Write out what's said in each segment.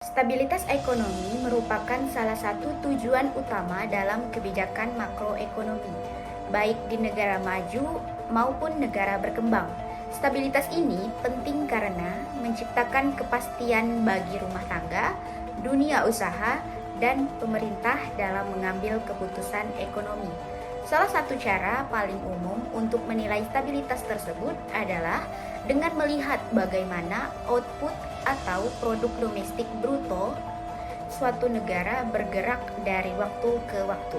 Stabilitas ekonomi merupakan salah satu tujuan utama dalam kebijakan makroekonomi, baik di negara maju maupun negara berkembang. Stabilitas ini penting karena menciptakan kepastian bagi rumah tangga, dunia usaha, dan pemerintah dalam mengambil keputusan ekonomi. Salah satu cara paling umum untuk menilai stabilitas tersebut adalah dengan melihat bagaimana output atau produk domestik bruto suatu negara bergerak dari waktu ke waktu.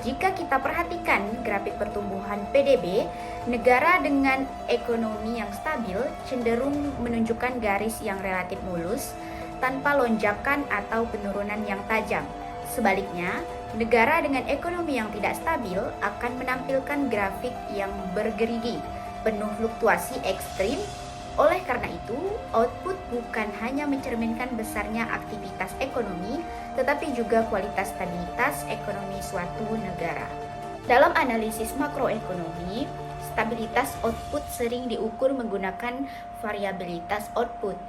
Jika kita perhatikan grafik pertumbuhan PDB, negara dengan ekonomi yang stabil cenderung menunjukkan garis yang relatif mulus tanpa lonjakan atau penurunan yang tajam. Sebaliknya, negara dengan ekonomi yang tidak stabil akan menampilkan grafik yang bergerigi, penuh fluktuasi ekstrim. Oleh karena itu, output bukan hanya mencerminkan besarnya aktivitas ekonomi, tetapi juga kualitas stabilitas ekonomi suatu negara. Dalam analisis makroekonomi, stabilitas output sering diukur menggunakan variabilitas output.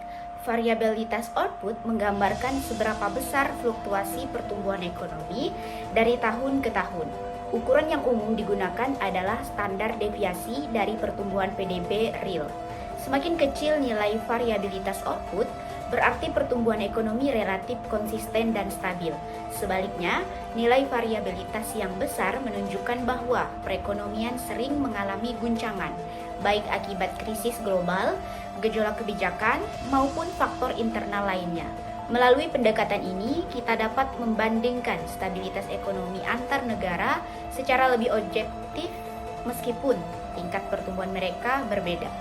Variabilitas output menggambarkan seberapa besar fluktuasi pertumbuhan ekonomi dari tahun ke tahun. Ukuran yang umum digunakan adalah standar deviasi dari pertumbuhan PDB real. Semakin kecil nilai variabilitas output, berarti pertumbuhan ekonomi relatif konsisten dan stabil. Sebaliknya, nilai variabilitas yang besar menunjukkan bahwa perekonomian sering mengalami guncangan, baik akibat krisis global, gejolak kebijakan, maupun faktor internal lainnya. Melalui pendekatan ini, kita dapat membandingkan stabilitas ekonomi antar negara secara lebih objektif meskipun tingkat pertumbuhan mereka berbeda.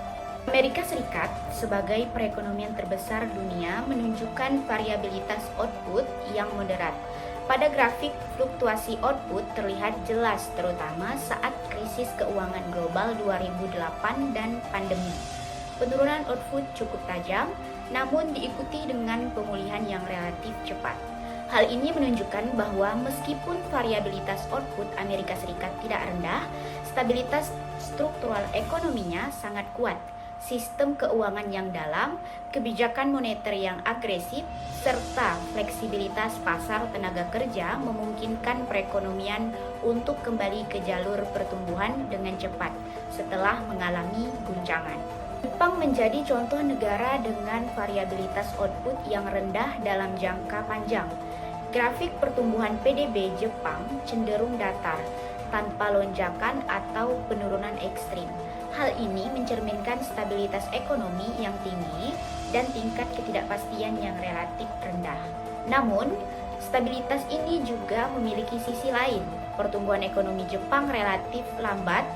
Amerika Serikat sebagai perekonomian terbesar dunia menunjukkan variabilitas output yang moderat. Pada grafik, fluktuasi output terlihat jelas terutama saat krisis keuangan global 2008 dan pandemi. Penurunan output cukup tajam, namun diikuti dengan pemulihan yang relatif cepat. Hal ini menunjukkan bahwa meskipun variabilitas output Amerika Serikat tidak rendah, stabilitas struktural ekonominya sangat kuat. Sistem keuangan yang dalam, kebijakan moneter yang agresif, serta fleksibilitas pasar tenaga kerja memungkinkan perekonomian untuk kembali ke jalur pertumbuhan dengan cepat setelah mengalami guncangan. Jepang menjadi contoh negara dengan variabilitas output yang rendah dalam jangka panjang. Grafik pertumbuhan PDB Jepang cenderung datar, tanpa lonjakan atau penurunan ekstrim. Hal ini mencerminkan stabilitas ekonomi yang tinggi dan tingkat ketidakpastian yang relatif rendah. Namun, stabilitas ini juga memiliki sisi lain. Pertumbuhan ekonomi Jepang relatif lambat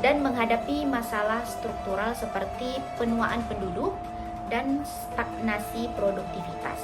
dan menghadapi masalah struktural seperti penuaan penduduk dan stagnasi produktivitas.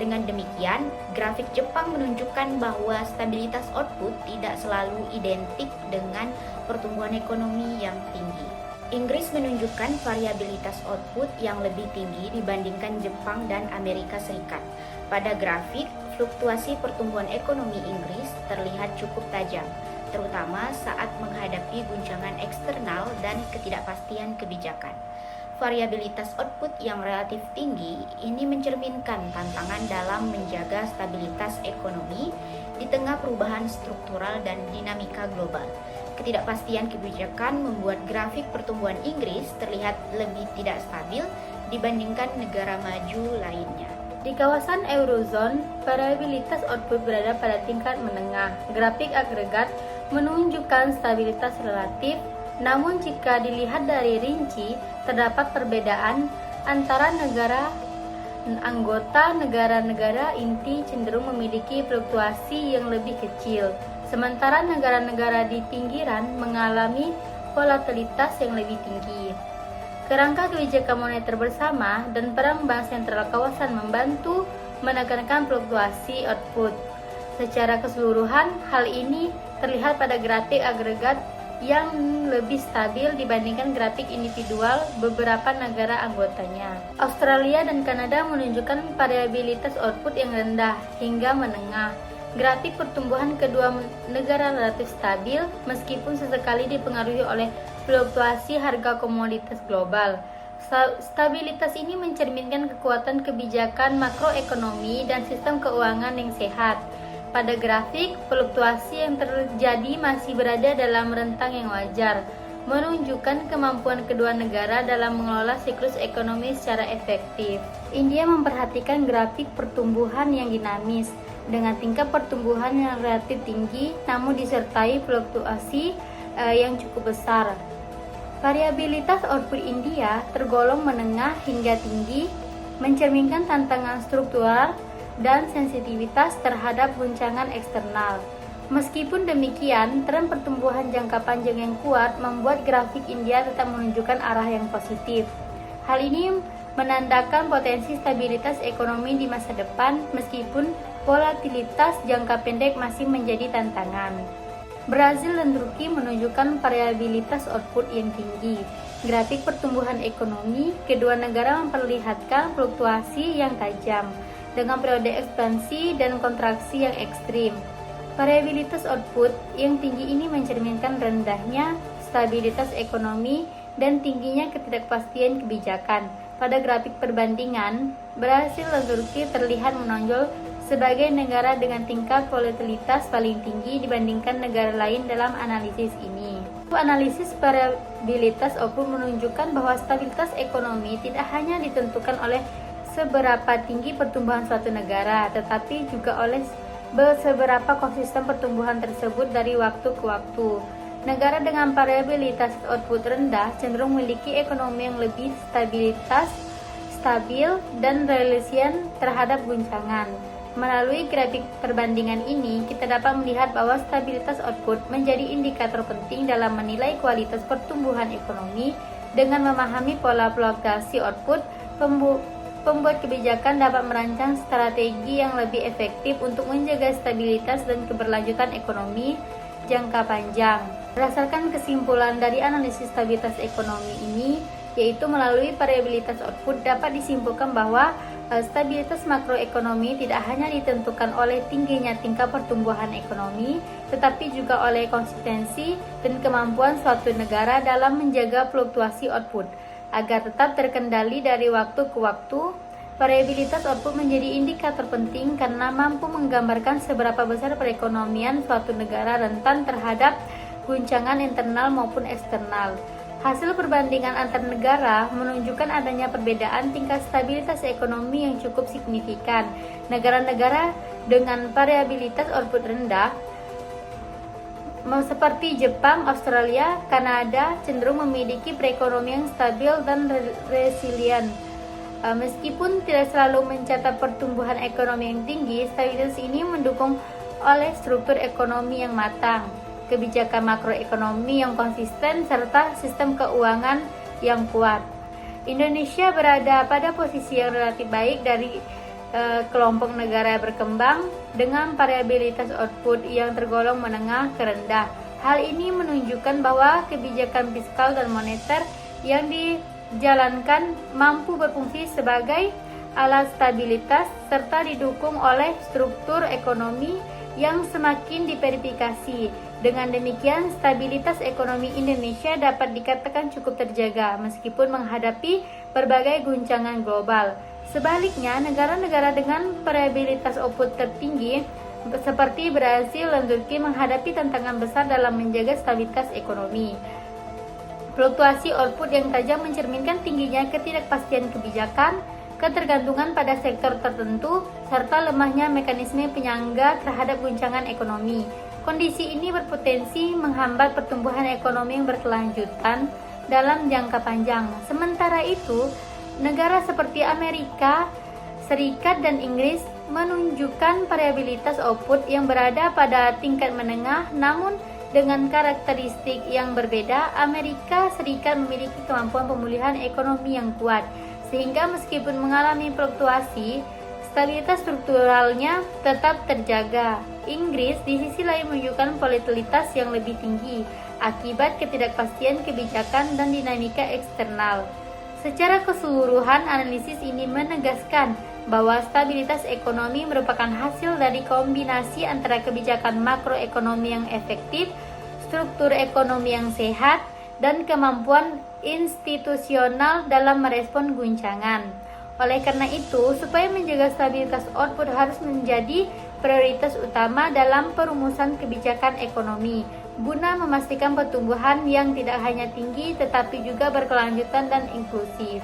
Dengan demikian, grafik Jepang menunjukkan bahwa stabilitas output tidak selalu identik dengan pertumbuhan ekonomi yang tinggi. Inggris menunjukkan variabilitas output yang lebih tinggi dibandingkan Jepang dan Amerika Serikat. Pada grafik, fluktuasi pertumbuhan ekonomi Inggris terlihat cukup tajam, terutama saat menghadapi guncangan eksternal dan ketidakpastian kebijakan. Variabilitas output yang relatif tinggi ini mencerminkan tantangan dalam menjaga stabilitas ekonomi di tengah perubahan struktural dan dinamika global. Ketidakpastian kebijakan membuat grafik pertumbuhan Inggris terlihat lebih tidak stabil dibandingkan negara maju lainnya. Di kawasan Eurozone, variabilitas output berada pada tingkat menengah. Grafik agregat menunjukkan stabilitas relatif, namun jika dilihat dari rinci, terdapat perbedaan antara negara anggota. Negara-negara inti cenderung memiliki fluktuasi yang lebih kecil, sementara negara-negara di pinggiran mengalami volatilitas yang lebih tinggi. Kerangka kebijakan moneter bersama dan peran bank sentral kawasan membantu menekankan fluktuasi output. Secara keseluruhan, hal ini terlihat pada grafik agregat yang lebih stabil dibandingkan grafik individual beberapa negara anggotanya. Australia dan Kanada menunjukkan variabilitas output yang rendah hingga menengah. Grafik pertumbuhan kedua negara relatif stabil meskipun sesekali dipengaruhi oleh fluktuasi harga komoditas global. Stabilitas ini mencerminkan kekuatan kebijakan makroekonomi dan sistem keuangan yang sehat. Pada grafik, fluktuasi yang terjadi masih berada dalam rentang yang wajar, menunjukkan kemampuan kedua negara dalam mengelola siklus ekonomi secara efektif. India memperhatikan grafik pertumbuhan yang dinamis, dengan tingkat pertumbuhan yang relatif tinggi namun disertai fluktuasi yang cukup besar. Variabilitas output India tergolong menengah hingga tinggi, mencerminkan tantangan struktural dan sensitivitas terhadap guncangan eksternal. Meskipun demikian, tren pertumbuhan jangka panjang yang kuat membuat grafik India tetap menunjukkan arah yang positif. Hal ini menandakan potensi stabilitas ekonomi di masa depan meskipun volatilitas jangka pendek masih menjadi tantangan. Brazil dan Turki menunjukkan variabilitas output yang tinggi. Grafik pertumbuhan ekonomi kedua negara memperlihatkan fluktuasi yang tajam, dengan periode ekspansi dan kontraksi yang ekstrim. Variabilitas output yang tinggi ini mencerminkan rendahnya stabilitas ekonomi dan tingginya ketidakpastian kebijakan. Pada grafik perbandingan, Brasil dan Turki terlihat menonjol sebagai negara dengan tingkat volatilitas paling tinggi dibandingkan negara lain dalam analisis ini. Analisis variabilitas output menunjukkan bahwa stabilitas ekonomi tidak hanya ditentukan oleh seberapa tinggi pertumbuhan suatu negara, tetapi juga oleh seberapa konsisten pertumbuhan tersebut dari waktu ke waktu. Negara dengan variabilitas output rendah cenderung memiliki ekonomi yang lebih stabil dan resilien terhadap guncangan. Melalui grafik perbandingan ini, kita dapat melihat bahwa stabilitas output menjadi indikator penting dalam menilai kualitas pertumbuhan ekonomi. Dengan memahami pola fluktuasi output, pembuat kebijakan dapat merancang strategi yang lebih efektif untuk menjaga stabilitas dan keberlanjutan ekonomi jangka panjang. Berdasarkan kesimpulan dari analisis stabilitas ekonomi ini, yaitu melalui variabilitas output, dapat disimpulkan bahwa stabilitas makroekonomi tidak hanya ditentukan oleh tingginya tingkat pertumbuhan ekonomi, tetapi juga oleh konsistensi dan kemampuan suatu negara dalam menjaga fluktuasi output agar tetap terkendali dari waktu ke waktu. Variabilitas output menjadi indikator penting karena mampu menggambarkan seberapa besar perekonomian suatu negara rentan terhadap guncangan internal maupun eksternal. Hasil perbandingan antar negara menunjukkan adanya perbedaan tingkat stabilitas ekonomi yang cukup signifikan. Negara-negara dengan variabilitas output rendah seperti Jepang, Australia, Kanada cenderung memiliki perekonomian stabil dan resilient. Meskipun tidak selalu mencatat pertumbuhan ekonomi yang tinggi, stabilitas ini mendukung oleh struktur ekonomi yang matang, kebijakan makroekonomi yang konsisten, serta sistem keuangan yang kuat. Indonesia berada pada posisi yang relatif baik dari kelompok negara berkembang dengan variabilitas output yang tergolong menengah ke rendah. Hal ini menunjukkan bahwa kebijakan fiskal dan moneter yang dijalankan mampu berfungsi sebagai alat stabilitas serta didukung oleh struktur ekonomi yang semakin diverifikasi. Dengan demikian, stabilitas ekonomi Indonesia dapat dikatakan cukup terjaga meskipun menghadapi berbagai guncangan global. Sebaliknya, negara-negara dengan variabilitas output tertinggi seperti Brasil dan Turki menghadapi tantangan besar dalam menjaga stabilitas ekonomi. Fluktuasi output yang tajam mencerminkan tingginya ketidakpastian kebijakan, ketergantungan pada sektor tertentu, serta lemahnya mekanisme penyangga terhadap guncangan ekonomi. Kondisi ini berpotensi menghambat pertumbuhan ekonomi yang berkelanjutan dalam jangka panjang. Sementara itu, negara seperti Amerika Serikat dan Inggris menunjukkan variabilitas output yang berada pada tingkat menengah, namun dengan karakteristik yang berbeda. Amerika Serikat memiliki kemampuan pemulihan ekonomi yang kuat, sehingga meskipun mengalami fluktuasi, stabilitas strukturalnya tetap terjaga. Inggris di sisi lain menunjukkan volatilitas yang lebih tinggi akibat ketidakpastian kebijakan dan dinamika eksternal. Secara keseluruhan, analisis ini menegaskan bahwa stabilitas ekonomi merupakan hasil dari kombinasi antara kebijakan makroekonomi yang efektif, struktur ekonomi yang sehat, dan kemampuan institusional dalam merespon guncangan. Oleh karena itu, supaya menjaga stabilitas output harus menjadi prioritas utama dalam perumusan kebijakan ekonomi, guna memastikan pertumbuhan yang tidak hanya tinggi tetapi juga berkelanjutan dan inklusif.